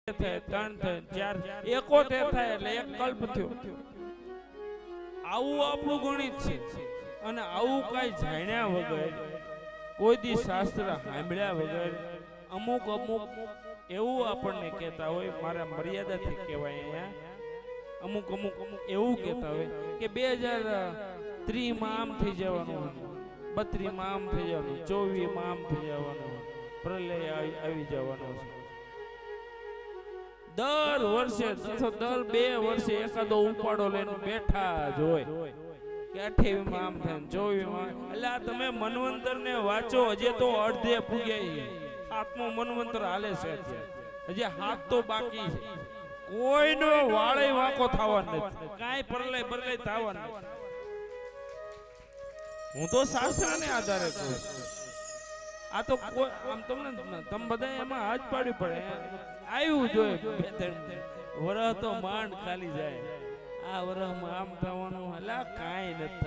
થાય, 3 થાય, 4, 71 થાય એટલે એક કલ્પ થયો. આવું આપણું ગણિત છે. અને આવું કઈ જાણ્યા વગર, કોઈ દી શાસ્ત્ર સાંભળ્યા વગર અમુક એવું આપણને કહેતા હોય, મારા મર્યાદાથી કહેવાય અહીંયા, અમુક એવું કહેતા હોય કે 2030 માં આમ થઈ જવાનું, 32 માં આમ થઈ જવાનું, 24 માં આમ થઈ જવાનું, પ્રલય આવી જવાનો છે. દર વર્ષે અથવા દર 2 વર્ષે એકાદો ઉપાડો લઈને બેઠા જ હોય કે 28 માં આમ થાય, 24 માં. એટલે તમે મનવંતર ને વાંચો, હજી તો અડધે પૂગ્યા, 7મો મનવંતર હાલે છે, હજી 7 તો બાકી છે. કોઈનો વાળે વાંકો થવાનો નથી, કાંઈ પરલય થવાનો નથી. હું તો શાસ્ત્રને આધારે કહું. આ તો કોઈ આમ તમને તમે બધા એમાં હાથ પાડવી પડે. આવ્યું જોઈએ 2-3 વરહ તો માંડ ખાલી જાય. આ વરહમાં આમ થવાનું, એટલે કાંઈ નથી.